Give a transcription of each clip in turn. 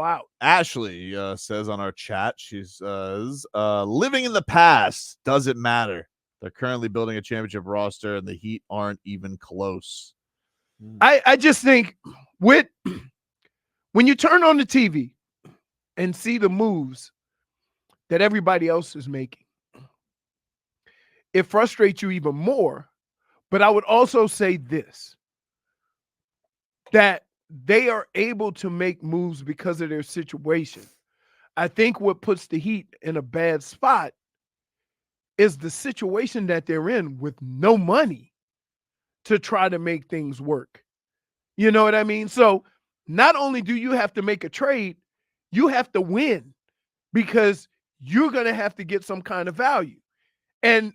out. Ashley says on our chat, she says, living in the past doesn't matter. They're currently building a championship roster, and the Heat aren't even close. I just think when you turn on the TV and see the moves that everybody else is making, it frustrates you even more. But I would also say this, that they are able to make moves because of their situation. I think what puts the Heat in a bad spot is the situation that they're in with no money to try to make things work. You know what I mean? So not only do you have to make a trade, you have to win because you're going to have to get some kind of value. And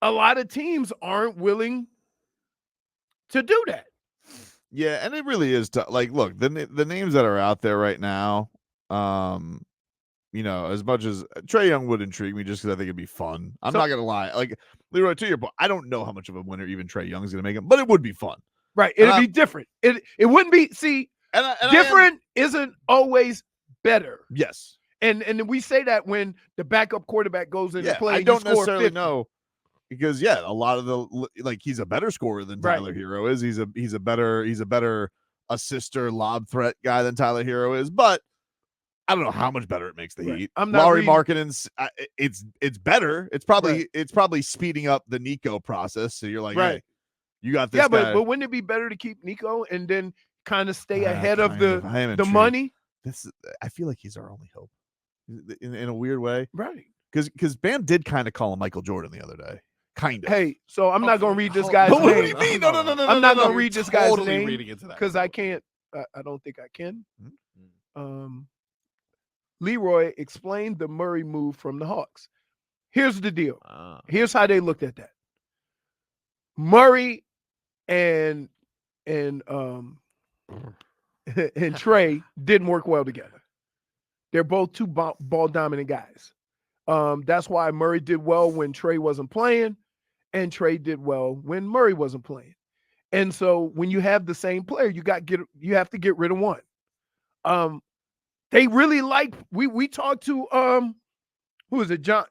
a lot of teams aren't willing to do that. Yeah, and it really is tough. Like, look, the names that are out there right now, you know, as much as Trey Young would intrigue me just because I think it'd be fun. I'm not going to lie. Like, Leroy, to your point, I don't know how much of a winner even Trey Young is going to make him, but it would be fun. Right. It'd be different. It wouldn't be, see, different isn't always better. Yes. And we say that when the backup quarterback goes in and plays. I don't necessarily know. Because a lot of the he's a better scorer than Tyler Hero is. He's a better assister, lob threat guy than Tyler Hero is. But I don't know how much better it makes the Heat. Lauri Markkanen's it's better. It's probably speeding up the Nico process. So you're like, hey, you got this. Yeah, guy. but wouldn't it be better to keep Nico and then kind of stay ahead of the money? I feel like he's our only hope in a weird way, right? Because Bam did kind of call him Michael Jordan the other day. Kind of. Hey, so I'm not going to read this guy's name. What do you mean? No. I'm not going to read this guy's name because I can't. I don't think I can. Leroy explained the Murray move from the Hawks. Here's the deal. Here's how they looked at that. Murray and Trey didn't work well together. They're both two ball dominant guys. That's why Murray did well when Trey wasn't playing, and Trey did well when Murray wasn't playing. And so when you have the same player, you have to get rid of one. They really like we talked to who is it? John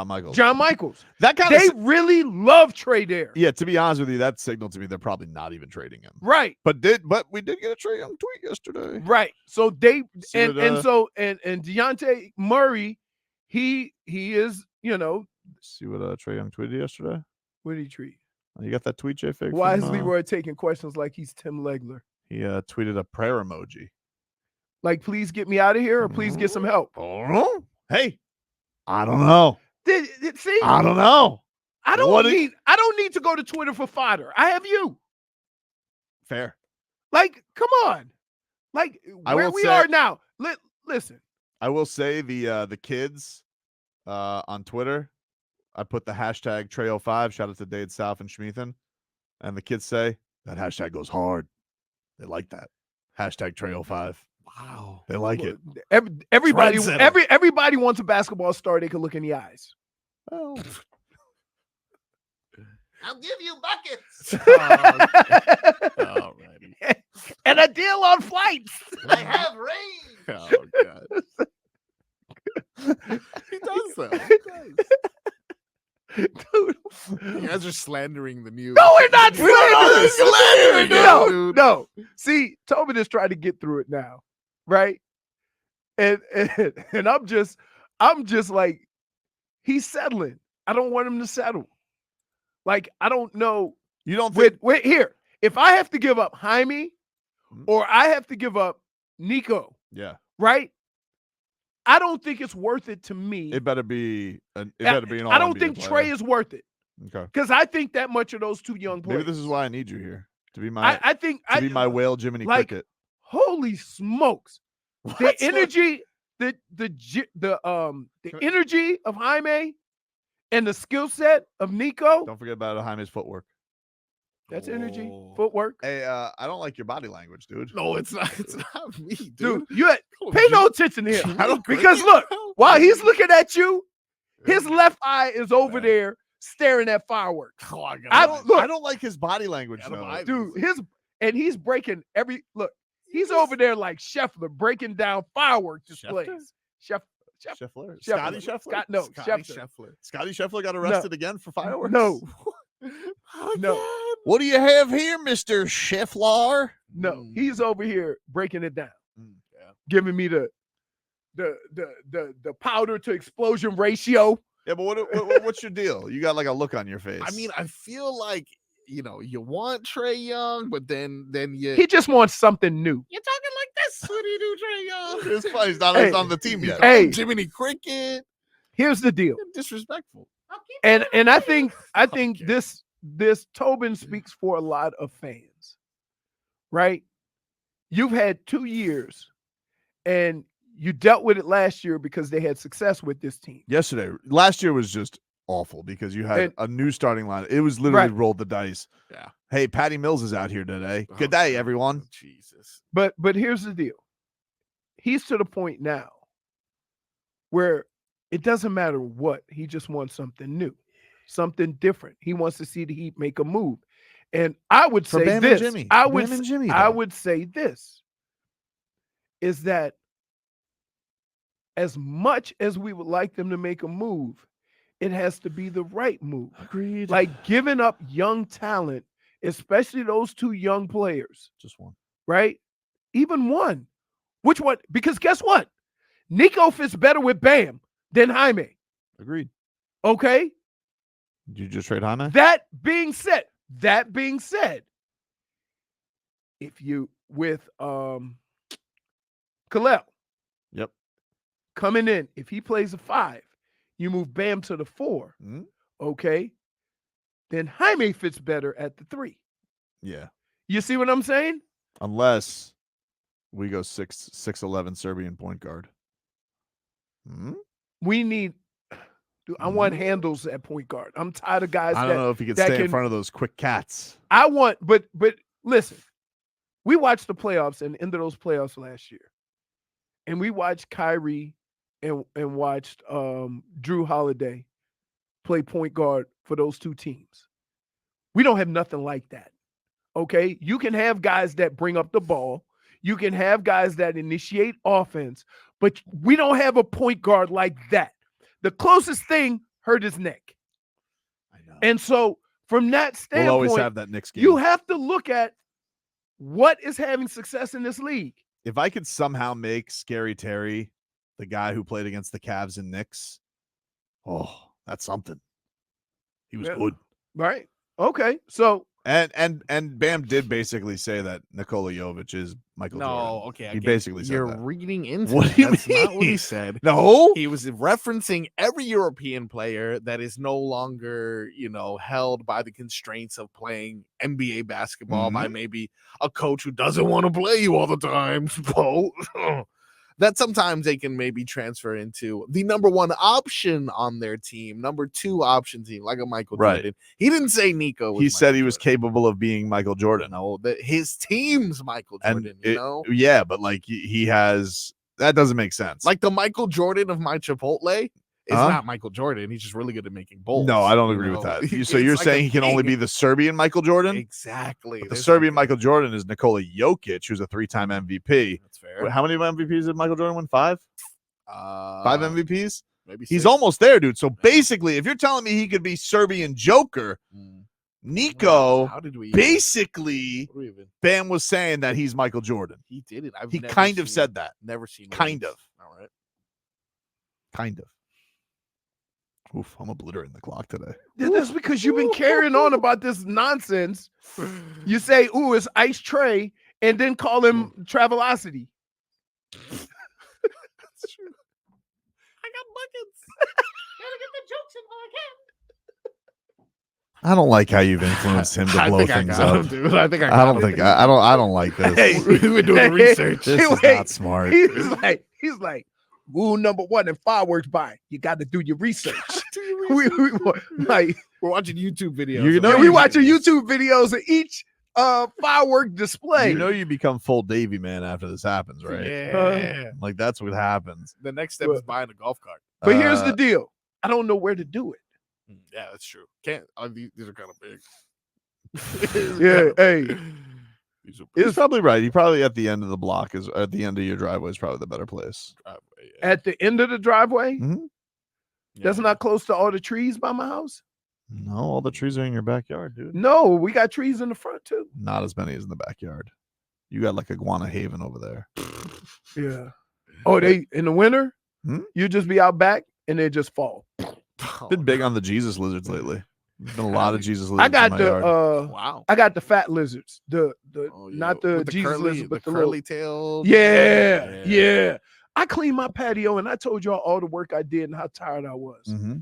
Michaels. John Michaels. They really love Trey there. Yeah, to be honest with you, that signaled to me they're probably not even trading him. Right. But we did get a Trey Young tweet yesterday. Right. So they and DeJounte Murray, he is, you know. See what Trey Young tweeted yesterday? What did he tweet? You got that tweet, J-Fig? Why is Leroy taking questions like he's Tim Legler? He tweeted a prayer emoji. Like, please get me out of here, or please get some help. Hey, I don't know. See? I don't know. I don't need to go to Twitter for fodder. I have you. Fair. Like, come on. Like, where we are now. Listen. I will say the kids on Twitter, I put the hashtag Trey05, shout out to Dade South and Schmeathan, and the kids say that hashtag goes hard. They like that. Hashtag Trey05. Wow. They like it. Everybody wants a basketball star they can look in the eyes. Oh. I'll give you buckets. Alrighty. And a deal on flights. I have rain. Oh, God. He does that. Dude. You guys are slandering the news. No, we're not slandering. No. See, Tobin is trying to get through it now, right? And I'm just like, he's settling. I don't want him to settle. Like, I don't know. You don't think wait here. If I have to give up Jaime or I have to give up Nico, right? I don't think it's worth it to me. It better be an all. I don't think Trey is worth it. Okay. Because I think that much of those two young players. Maybe this is why I need you here to be my. be my whale Jiminy Cricket. Holy smokes! The energy, the energy of Jaime, and the skill set of Nico. Don't forget about Jaime's footwork. That's energy, footwork. Hey, I don't like your body language, dude. No, it's not. It's not me, dude. You pay no attention to him. Because look, while he's looking at you, his left eye is over there staring at fireworks. I don't like his body language, though. Dude. He's breaking every look. He's over there like Scheffler breaking down firework displays. Scheffler. Scotty Scheffler? Scheffler. Scotty Scheffler got arrested again for fireworks? No. No. What do you have here, Mr. Scheffler? No, he's over here breaking it down. Yeah. Giving me the powder to explosion ratio. Yeah, but what's your deal? You got like a look on your face. I mean, I feel like you want Trey Young, but then He just wants something new. you're talking like this when you do Trey Young. it's funny. He's not Hey. on the team yet. Hey, Jiminy Cricket. here's the deal. Disrespectful. And I think this Tobin speaks for a lot of fans, right? You've had 2 years and you dealt with it last year because they had success with this team. Last year was just awful because you had a new starting line. It was literally rolled the dice. Yeah. Hey, Patty Mills is out here today. Good day, everyone. Jesus. But here's the deal. He's to the point now where it doesn't matter what. He just wants something new, something different. He wants to see the Heat make a move. And I would For say Bam this. and Jimmy. I Bam and Jimmy, I though. would say this is that as much as we would like them to make a move, it has to be the right move. Agreed. Like giving up young talent, especially those 2 young players, Just one. right? Even one. Which one? Because guess what? Nico fits better with Bam than Jaime. Agreed. Okay? Did you just trade Jaime? That being said, if you with Khalil. Yep. Coming in, if he plays a 5, you move Bam to the 4. Mhm. Okay? Then Jaime fits better at the 3. Yeah. You see what I'm saying? Unless we go 6'11" Serbian point guard. Hmm? We need dude, I want handles at point guard. I'm tired of guys I don't know if he could that stay in can- front of those quick cats. I want, but listen, we watched the playoffs and into those playoffs last year. And we watched Kyrie and watched Drew Holiday play point guard for those 2 teams. We don't have nothing like that. Okay? You can have guys that bring up the ball. You can have guys that initiate offense, but we don't have a point guard like that. The closest thing hurt his neck. I know. And so from that standpoint, We'll always have that Knicks game. you have to look at what is having success in this league. If I could somehow make Scary Terry the guy who played against the Cavs and Knicks, that's something. He was good. Right? Okay. So And Bam did basically say that Nikola Jovic is Michael Jordan. Okay. He basically said You're that. reading into What it. do you That's not what he mean? said. No. He was referencing every European player that is no longer, held by the constraints of playing NBA basketball by maybe a coach who doesn't want to play you all the time. That sometimes they can maybe transfer into the number 1 option on their team, number 2 option team, like a Michael Jordan. He didn't say Nico. Was He said he Michael was Jordan. capable of being Michael Jordan. No, that his team's Michael Jordan. Yeah, but like he has that doesn't make sense. Like the Michael Jordan of my Chipotle is Huh? not Michael Jordan. He's just really good at making bowls. No, I don't agree with that. So It's you're like saying a he can only thing. be the Serbian Michael Jordan? Exactly. But the There's Serbian like- Michael Jordan is Nikola Jokic, who's a 3-time MVP. That's fair. Wait, how many MVPs did Michael Jordan win? 5? 5 MVPs? Maybe He's 6. almost there, dude. So basically, if you're telling me he could be Serbian Joker, Nico How did we basically what do we even- Bam was saying that he's Michael Jordan. He did it. He kind of said that. Never seen. Kind Williams. of. All right. Kind of. Oof, I'm obliterating the clock today. that's because you've been carrying on about this nonsense. You say, "Ooh, it's Ice Trey," and then call him Travelocity. That's true. I got buckets. Gotta get the jokes in while I can. I don't like how you've influenced him to I blow think I things got up. him, dude. I think I I got don't him. think I don't like this. Hey, We're doing research. This is Wait. not smart. He's like, rule number 1 in fireworks buying: you got to do your research. we like We're watching YouTube videos. You know we watching YouTube videos of each firework display. You know you become full Davy man after this happens, right? Yeah. Like that's what happens. The next step is buying a golf cart. But here's the Uh, deal: I don't know where to do it. Yeah, that's true. Can't. These are kind of big. Yeah, hey. He's probably right. He probably at the end of the block is at the end of your driveway is probably the better place. At the end of the driveway? Mm-hmm. That's not close to all the trees by my house? No, all the trees are in your backyard, dude. No, we got trees in the front too. Not as many as in the backyard. You got like Iguana Haven over there. Yeah. Oh, they in the winter? You just be out back and they just fall. Been big on the Jesus lizards lately. There's been a lot of Jesus lizards. I got in my the yard. Wow. I got the fat lizards. Not the With Jesus lizard, but the curly little, tail. Yeah. I cleaned my patio and I told y'all all the work I did and how tired I was. Mm-hmm.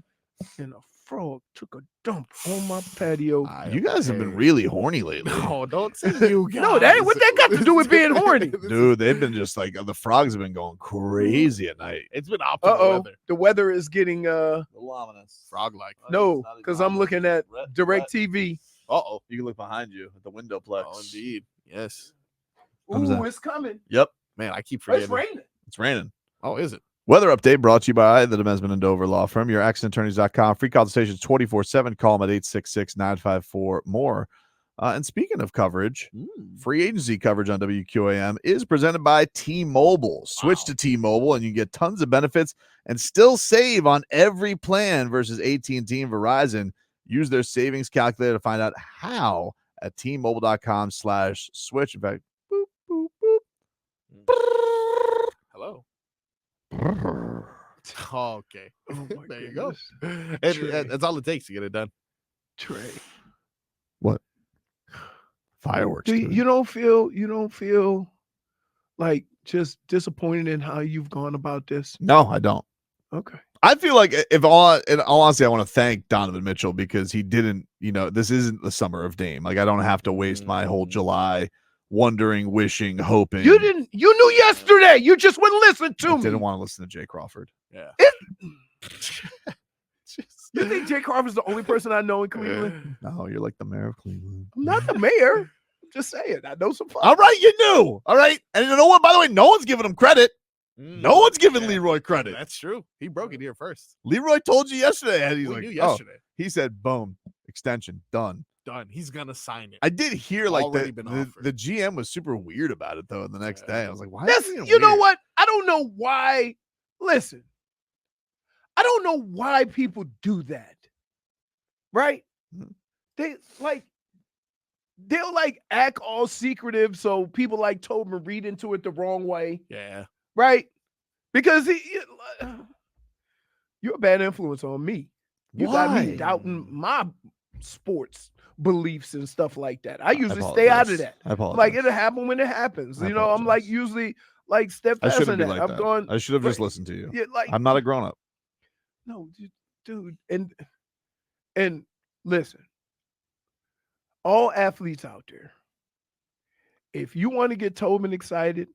And a frog took a dump on my patio. You guys have been really horny lately. No, don't say you guys. No, that ain't what that got to do with being horny. Dude, they've been just like the frogs have been going crazy at night. It's been optimal weather. The weather is getting ominous. Frog-like. no, because I'm looking at Direct TV. Uh-oh. You can look behind you at the window plex. Oh, indeed. Yes. Ooh, it's coming. Yep. Man, I keep It's forgetting. raining. It's raining. Oh, is it? Weather update brought to you by the Demesman and Dover Law Firm, your accidentattorneys.com. Free consultations 24/7. Call them at 866-954-MORE. And speaking of coverage, free agency coverage on WQAM is presented by T-Mobile. Switch to T-Mobile and you get tons of benefits and still save on every plan versus AT&T and Verizon. Use their savings calculator to find out how at T-Mobile.com/switch. In fact, boop, boop, boop. Hello. Oh, okay. Oh my There you go. goodness. That's all it takes to get it done. Trey. What? Fireworks. You don't feel like just disappointed in how you've gone about this? No, I don't. Okay. I feel like in all honesty, I want to thank Donovan Mitchell because he didn't, this isn't the summer of Dame. Like I don't have to waste my whole July wondering, wishing, hoping. You knew yesterday. You just wouldn't listen to me. Didn't want to listen to Jay Crawford. Yeah. You think Jay Crawford's the only person I know in Cleveland? No, you're like the mayor of Cleveland. I'm not the mayor. I'm just saying. I know some folks. All right, you knew. All right. And you know what? By the way, no one's giving him credit. No one's giving Leroy credit. That's true. He broke it here first. Leroy told you yesterday. And he's We like, knew yesterday. He said, boom, extension, done. Done. He's gonna sign it. I did hear like Already been the offered. GM was super weird about it though. The next day, I was like, "Why?" That's, is he you know weird? what? I don't know why. Listen, I don't know why people do that. Right? They'll act all secretive so people like Tobin read into it the wrong way. Yeah. Right? Because you're a bad influence on me. You got me Why? doubting my sports beliefs and stuff like that. I usually apologize. stay out of that. I apologize. Like it'll happen when it happens. I I'm like apologize. usually like I steadfast shouldn't in be that. like I'm that. going. I should have just listened to you. Yeah, like I'm not a grown up. no, dude, and listen, all athletes out there, if you want to get Tobin excited,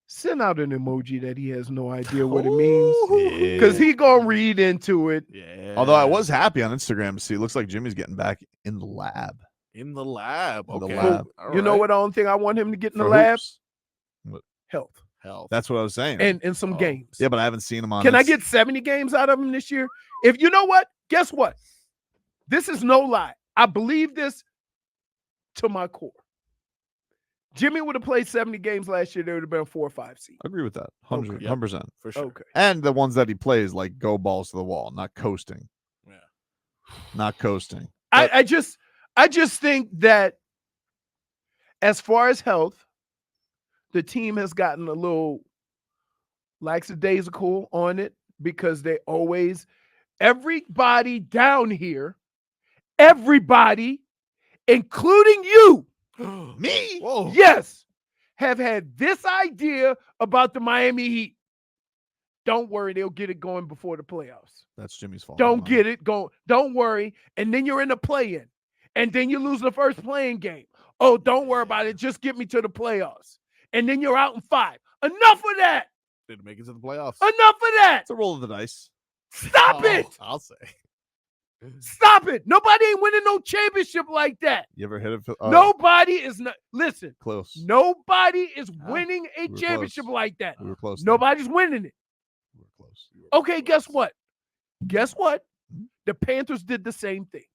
send out an emoji that he has no idea what it means. Because he gonna read into it. Yeah. Although I was happy on Instagram to see it looks like Jimmy's getting back in the lab. in the lab. In the Okay. lab. All You know right. what? I don't think I want him to get in the For lab. hoops. Health Health. That's what I was saying. and some games. Yeah, but I haven't seen him on. Can I this- get 70 games out of him this year? If you know what, guess what? This is no lie. I believe this to my core. Jimmy would have played 70 games last year. There would have been a 4 or 5 seed. I agree with that. Okay. 100%. for sure. Okay. And the ones that he plays, like go balls to the wall, not coasting. Yeah. Not coasting. I just think that as far as health, the team has gotten a little lackadaisical on it because they always, everybody down here, everybody, including you, Me? Whoa. yes, have had this idea about the Miami Heat. Don't worry, they'll get it going before the playoffs. That's Jimmy's fault. Don't get it going. Don't worry. And then you're in the play-in. And then you lose the first playing game. Oh, don't worry about it. Just get me to the playoffs. And then you're out in 5. Enough of that. Didn't make it to the playoffs. Enough of that. It's a roll of the dice. Stop it. I'll say. Stop it. Nobody ain't winning no championship like that. You ever hit it? Nobody is not. Listen, Close. nobody is winning a were championship close. like that. We were close. Nobody's winning it. We were close. Okay, guess what? Guess what? The Panthers did the same thing.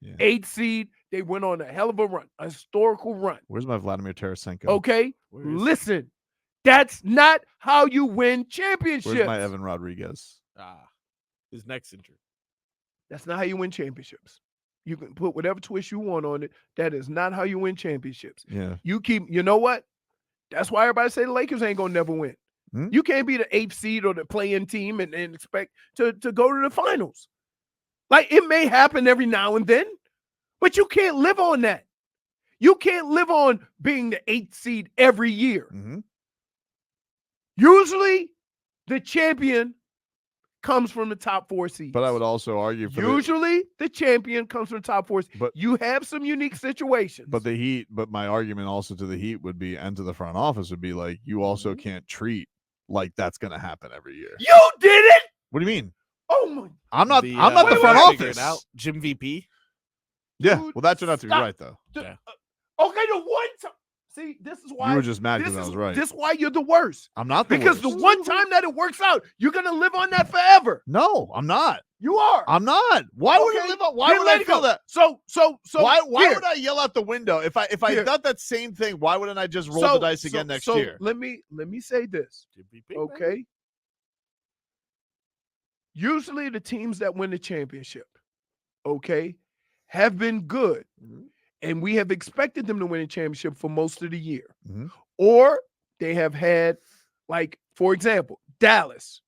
Yeah. 8 seed. They went on a hell of a run, a historical run. Where's my Vladimir Tarasenko? Okay, listen, that's not how you win championships. Where's my Evan Rodriguez? His neck's injured. That's not how you win championships. You can put whatever twist you want on it. That is not how you win championships. Yeah. You know what? That's why everybody say the Lakers ain't gonna never win. You can't be the 8th seed or the play-in team and expect to go to the finals. Like, it may happen every now and then, but you can't live on that. You can't live on being the 8th seed every year. Usually, the champion comes from the top 4 seeds. But I would also argue for usually the champion comes from the top 4 seeds. But you have some unique situations. But the Heat, but my argument also to the Heat would be, and to the front office would be, like, you also can't treat like that's going to happen every year. You did it. What do you mean? Oh my! I'm not the front office. Out. Jim VP. Yeah, Dude, well, that turned out to be right though. Yeah. Okay, the one time. See, this is why You were just mad because I was right. This is why you're the worst. I'm not because worst. the one time that it works out, you're gonna live on that forever. No, I'm not. You are. I'm not. Why would I live on? Why would I feel that? So why would I yell out the window if I thought that same thing? Why wouldn't I just roll the dice again next year? Let me say this. Okay. Usually the teams that win the championship, okay, have been good. And we have expected them to win a championship for most of the year. Or they have had, like, for example, Dallas.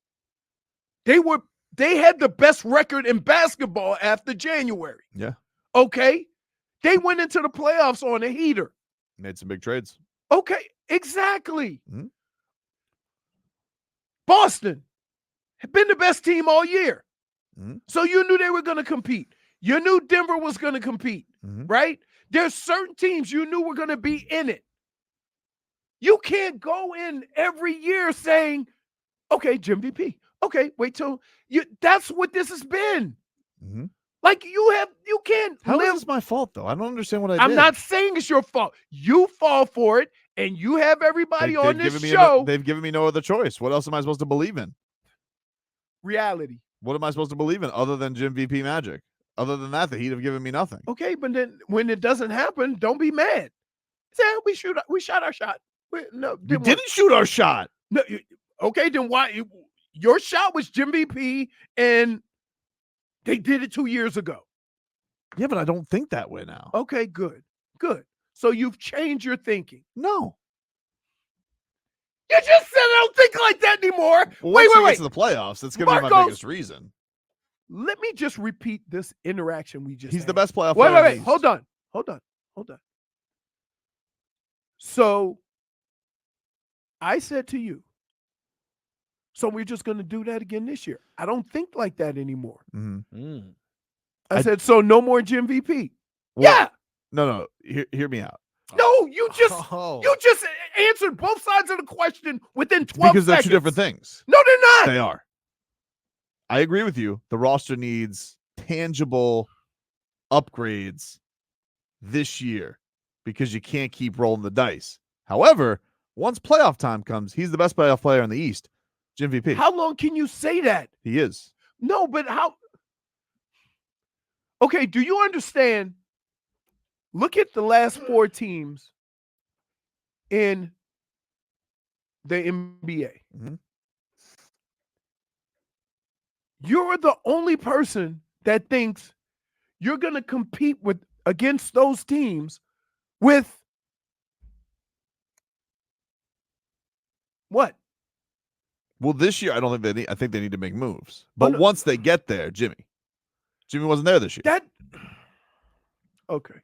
They had the best record in basketball after January. Yeah. Okay. They went into the playoffs on a heater. Made some big trades. Okay, exactly. Boston had been the best team all year. So you knew they were going to compete. You knew Denver was going to compete, right? There's certain teams you knew were going to be in it. You can't go in every year saying, okay, Jim VP. Okay, wait till you. That's what this has been. Like, you can't How live. is this my fault, though? I don't understand what I did. I'm not saying it's your fault. You fall for it, and you have everybody on this show. They've given me no other choice. What else am I supposed to believe in? Reality. What am I supposed to believe in other than Jim VP magic? Other than that, the Heat have given me nothing. Okay, but then when it doesn't happen, don't be mad. Say, we shot our shot. We didn't shoot our shot. No, okay, then why? Your shot was Jim VP, and they did it 2 years ago. Yeah, but I don't think that way now. Okay, good. So you've changed your thinking. No. You just said I don't think like that anymore. Well, wait. Get to the playoffs, that's going to be my biggest reason. Let me just repeat this interaction we just He's had. the best playoff player. Wait. Hold on. So I said to you, so we're just going to do that again this year. I don't think like that anymore. I said, so no more Jim VP. Well, yeah. No. Hear me out. No, you just answered both sides of the question within 12 seconds. Because they're two different things. No, they're not. They are. I agree with you. The roster needs tangible upgrades this year because you can't keep rolling the dice. However, once playoff time comes, he's the best playoff player in the East. Jim VP. How long can you say that? He is. No, but how? Okay, do you understand? Look at the last 4 teams in the NBA. You're the only person that thinks you're going to compete against those teams with what? Well, this year I don't think I think they need to make moves. But once they get there, Jimmy wasn't there this year. Okay.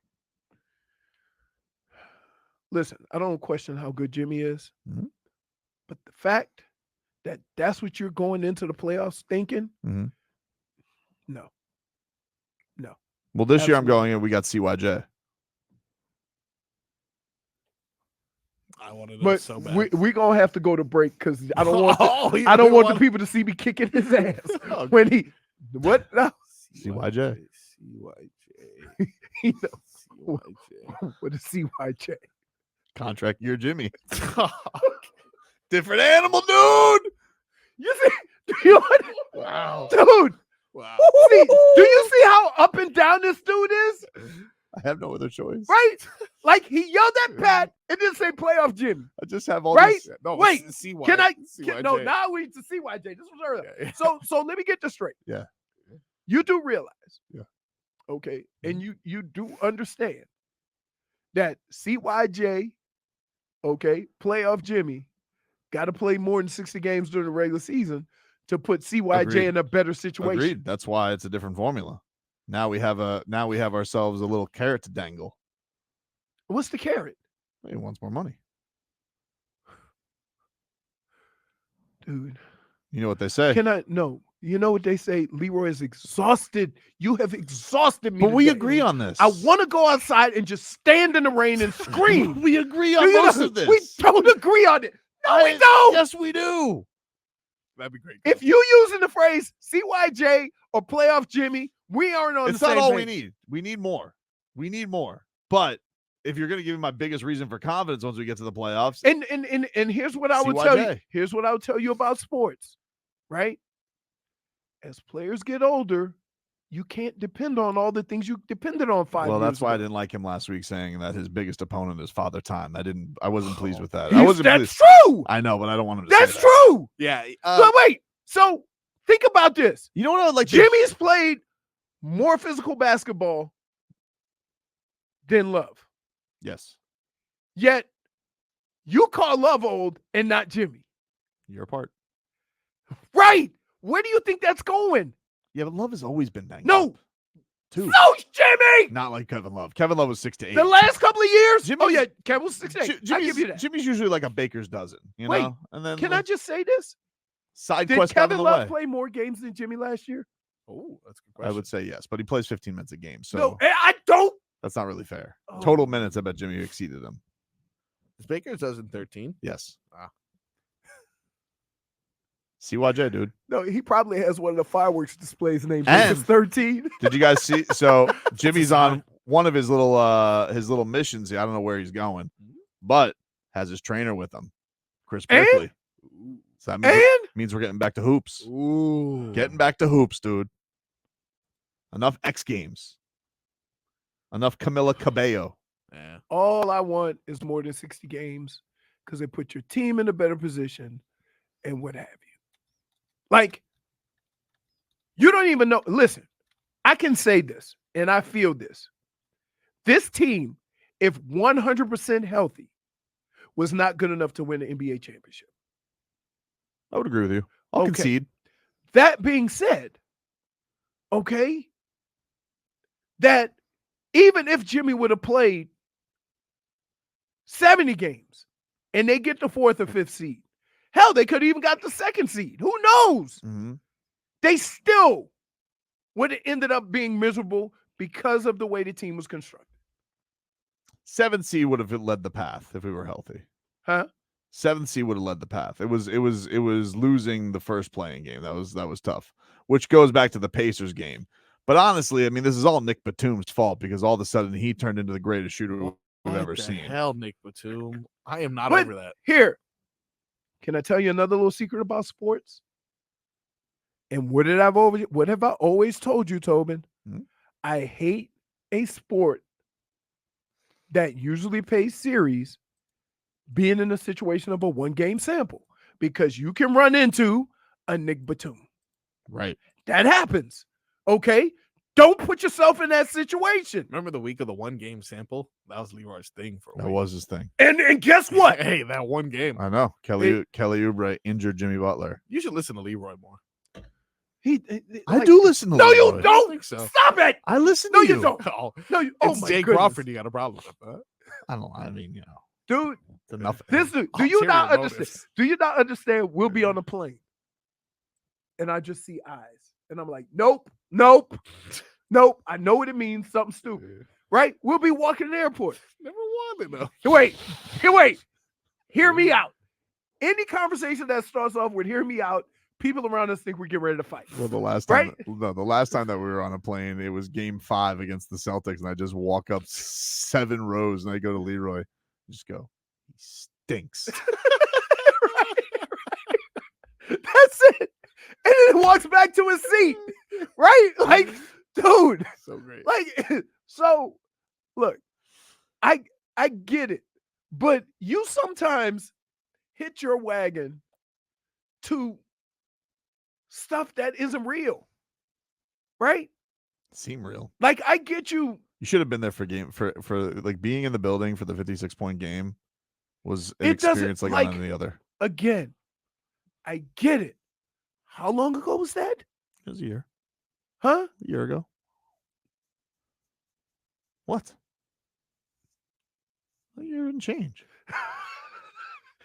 Listen, I don't question how good Jimmy is, but the fact that that's what you're going into the playoffs thinking, no. Well, this year I'm going and we got CYJ. I wanted but so bad. We're going to have to go to break because I don't want I don't want the people to see me kicking his ass when he – what? No. CYJ. You know, what is CYJ? Contract year Jimmy. Different animal, dude. You see? Wow. Dude, Wow. See, do you see how up and down this dude is? I have no other choice. Right? Like he yelled at Pat and didn't say playoff Jimmy. I just have all Right? this. No, Wait, CY. Can I? CYJ. No, now we need to see YJ. This was earlier. Yeah. So let me get this straight. Yeah. You do realize, Yeah. okay, and you do understand that CYJ, okay, playoff Jimmy, got to play more than 60 games during the regular season to put CYJ Agreed. in a better situation. Agreed. That's why it's a different formula. Now we have ourselves a little carrot to dangle. What's the carrot? He wants more money. Dude. You know what they say. No. You know what they say? Leroy is exhausted. You have exhausted me. But we today. agree on this. I want to go outside and just stand in the rain and scream. We agree on most of this. We don't agree on it. No, we don't. Yes, we do. That'd be great. If you using the phrase CYJ or playoff Jimmy, we aren't on It's the same not all page. we need. We need more. We need more. But if you're going to give me my biggest reason for confidence once we get to the playoffs, And here's what I would tell you. CYJ. Here's what I would tell you about sports, right? As players get older, you can't depend on all the things you depended on 5 years well, that's why I ago. didn't like him last week saying that his biggest opponent is Father Time. I wasn't pleased with that. He's- I wasn't that's pleased. true. I know, but I don't want him to That's say that. true. Yeah. But wait, so think about this. You know what I would like to Jimmy's played more physical basketball than Love. Yes. Yet you call Love old and not Jimmy. You're a part. Right. Where do you think that's going? Yeah, but Love has always been banged No. up, too. No, Jimmy. Not like Kevin Love. Kevin Love was 6 to 8. The last couple of years. Jimmy's- Oh yeah, Kevin was 6'8". I give you that. Jimmy's usually like a baker's dozen, you Wait, know? And then Can I just say this? side Did quest got in Kevin the Love way. play more games than Jimmy last year? Oh, that's a good I question. would say yes, but he plays 15 minutes a game, so No, I don't. that's not really fair. Oh. Total minutes, I bet Jimmy exceeded him. Baker's does in 13. Yes. Wow. CYJ, dude. No, he probably has one of the fireworks displays named And- 13. Did you guys see? So Jimmy's on one of his little missions. I don't know where he's going, but has his trainer with him, Chris And- Berkeley. So that means, And means we're getting back to hoops. Ooh. Getting back to hoops, dude. Enough X Games. Enough Camila Cabello. Yeah. all I want is more than 60 games because they put your team in a better position and what have you. Like, you don't even know. Listen, I can say this, and I feel this. This team, if 100% healthy, was not good enough to win the NBA championship. I would agree with you. I'll Okay. concede. That being said, okay, that even if Jimmy would have played 70 games and they get the 4th or 5th seed, hell, they could have even got the 2nd seed. Who knows? Mhm. They still would have ended up being miserable because of the way the team was constructed. 7th seed would have led the path if we were healthy. Huh? 7th seed would have led the path. It was losing the first playing game. That was tough. Which goes back to the Pacers game. But honestly, I mean, this is all Nick Batum's fault because all of a sudden he turned into the greatest shooter we've ever What the seen. hell, Nick Batum? I am not But over that. Here, can I tell you another little secret about sports? And what have I always told you, Tobin? Hmm? I hate a sport that usually pays series being in a situation of a 1-game sample because you can run into a Nick Batum. Right. That happens. Okay? Don't put yourself in that situation. Remember the week of the 1-game sample? That was Leroy's thing for a That week. was his thing. And guess what? Hey, that one game. I know. Kelly Oubre injured Jimmy Butler. You should listen to Leroy more. I like- do listen to No, you Leroy. don't. think so. Stop it. I listen No, to you don't. Oh, No, you. Oh it's my Jay goodness. Crawford. You got a problem with that? I mean, Dude. it's enough. This dude, do Ulterior you not motives. understand? Do you not understand? We'll be on a plane, and I just see eyes, and I'm like, nope. I know what it means. Something stupid, right? We'll be walking in the airport. Never wanted though. Wait. Hear me out. Any conversation that starts off with "hear me out," people around us think we're getting ready to fight. Well, the last time, Right? the last time that we were on a plane, it was Game 5 against the Celtics, and I just walk up 7 rows, and I go to Leroy, just go, he stinks. Right. That's it. And then he walks back to his seat. right? Like, dude, So great. like, so look, I get it, but you sometimes hit your wagon to stuff that isn't real, right? Seem real. Like, I get you. You should have been there for like being in the building for the 56-point game was an It doesn't, experience like like, on any other. Again, I get it. How long ago was that? It was a year. Huh? A year ago. What? A year and change.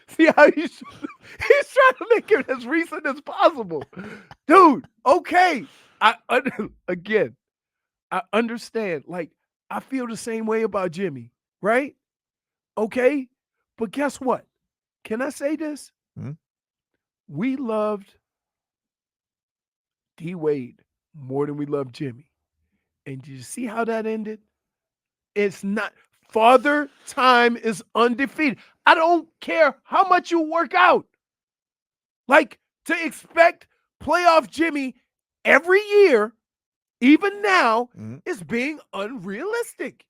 See how he's trying to make it as recent as possible. Dude, okay. Again, I understand. Like, I feel the same way about Jimmy, right? Okay. But guess what? Can I say this? Hmm? We loved D Wade more than we loved Jimmy. And did you see how that ended? It's not. Father Time is undefeated. I don't care how much you work out. Like, to expect playoff Jimmy every year, even now, is being unrealistic.